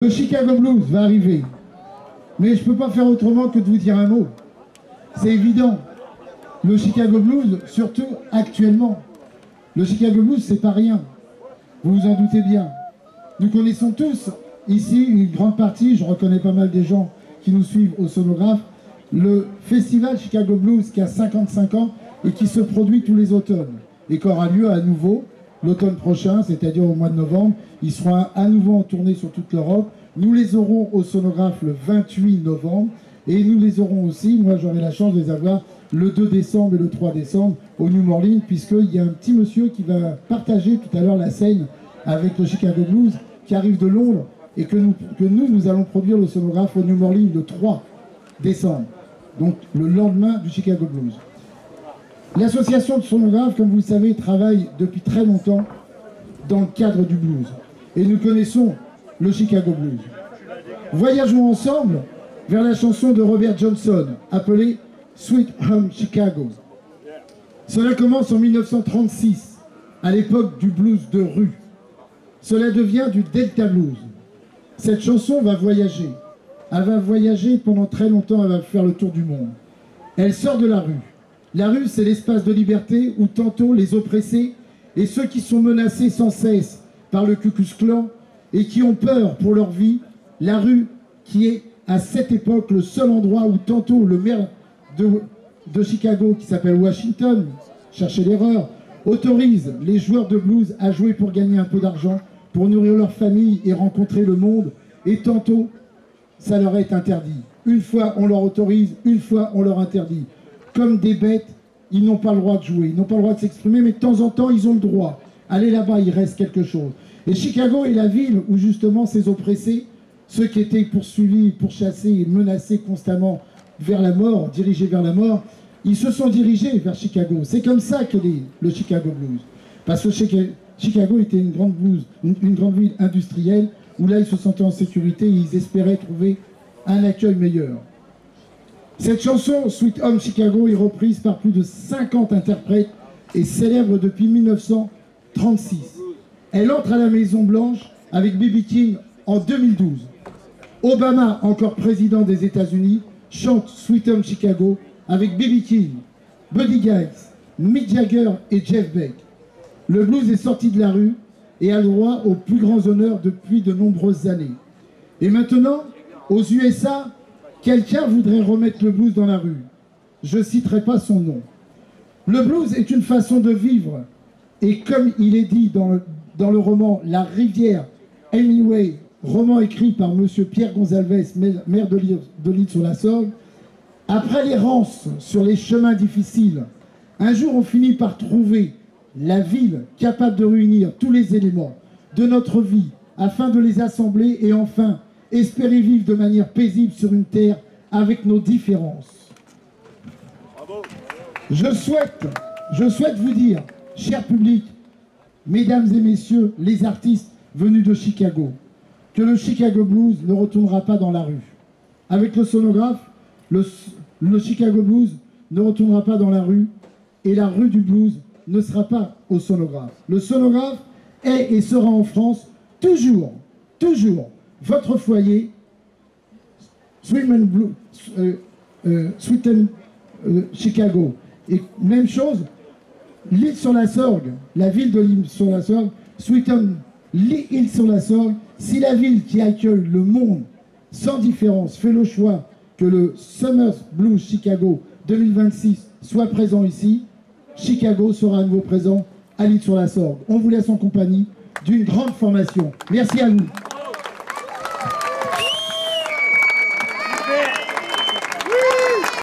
Le Chicago Blues va arriver, mais je ne peux pas faire autrement que de vous dire un mot. C'est évident. Le Chicago Blues, surtout actuellement, le Chicago Blues, c'est pas rien. Vous vous en doutez bien. Nous connaissons tous, ici, une grande partie, je reconnais pas mal des gens qui nous suivent au sonographe, le festival Chicago Blues qui a 55 ans et qui se produit tous les automnes et qui aura lieu à nouveau l'automne prochain, c'est-à-dire au mois de novembre. Ils seront à nouveau en tournée sur toute l'Europe. Nous les aurons au sonographe le 28 novembre et nous les aurons aussi, moi j'aurai la chance de les avoir le 2 décembre et le 3 décembre au New Orleans, puisqu'il y a un petit monsieur qui va partager tout à l'heure la scène avec le Chicago Blues qui arrive de Londres et que nous allons produire le sonographe au New Orleans le 3 décembre, donc le lendemain du Chicago Blues. L'association de sonographes, comme vous le savez, travaille depuis très longtemps dans le cadre du blues. Et nous connaissons le Chicago Blues. Voyageons ensemble vers la chanson de Robert Johnson, appelée Sweet Home Chicago. Cela commence en 1936, à l'époque du blues de rue. Cela devient du Delta Blues. Cette chanson va voyager. Elle va voyager pendant très longtemps, elle va faire le tour du monde. Elle sort de la rue. La rue, c'est l'espace de liberté où tantôt les oppressés et ceux qui sont menacés sans cesse par le Ku Klux Klan et qui ont peur pour leur vie, la rue qui est à cette époque le seul endroit où tantôt le maire de Chicago, qui s'appelle Washington, cherchez l'erreur, autorise les joueurs de blues à jouer pour gagner un peu d'argent, pour nourrir leur famille et rencontrer le monde, et tantôt ça leur est interdit. Une fois on leur autorise, une fois on leur interdit. Comme des bêtes, ils n'ont pas le droit de jouer, ils n'ont pas le droit de s'exprimer, mais de temps en temps, ils ont le droit. Allez là-bas, il reste quelque chose. Et Chicago est la ville où justement ces oppressés, ceux qui étaient poursuivis, pourchassés et menacés constamment vers la mort, dirigés vers la mort, ils se sont dirigés vers Chicago. C'est comme ça qu'est le Chicago Blues. Parce que Chicago était une grande ville industrielle où là, ils se sentaient en sécurité et ils espéraient trouver un accueil meilleur. Cette chanson, Sweet Home Chicago, est reprise par plus de 50 interprètes et célèbre depuis 1936. Elle entre à la Maison Blanche avec B.B. King en 2012. Obama, encore président des États-Unis, chante Sweet Home Chicago avec B.B. King, Buddy Guy, Mick Jagger et Jeff Beck. Le blues est sorti de la rue et a le droit aux plus grands honneurs depuis de nombreuses années. Et maintenant, aux USA, quelqu'un voudrait remettre le blues dans la rue. Je ne citerai pas son nom. Le blues est une façon de vivre. Et comme il est dit dans le roman La rivière Hemingway, roman écrit par M. Pierre Gonzalez, maire de l'Île-sur-la-Sorgue, après l'errance sur les chemins difficiles, un jour on finit par trouver la ville capable de réunir tous les éléments de notre vie afin de les assembler et enfin espérer vivre de manière paisible sur une terre avec nos différences. Bravo. Je souhaite vous dire, cher public, mesdames et messieurs, les artistes venus de Chicago, que le Chicago Blues ne retournera pas dans la rue. Avec le sonographe, le Chicago Blues ne retournera pas dans la rue et la rue du blues ne sera pas au sonographe. Le sonographe est et sera en France toujours votre foyer, Sweet Home Chicago. Et même chose, l'Île-sur-la-Sorgue, la ville de l'Île-sur-la-Sorgue, Sweet Home l'Île-sur-la-Sorgue, si la ville qui accueille le monde sans différence fait le choix que le Summer Blues Chicago 2026 soit présent ici, Chicago sera à nouveau présent à l'Île-sur-la-Sorgue. On vous laisse en compagnie d'une grande formation. Merci à vous.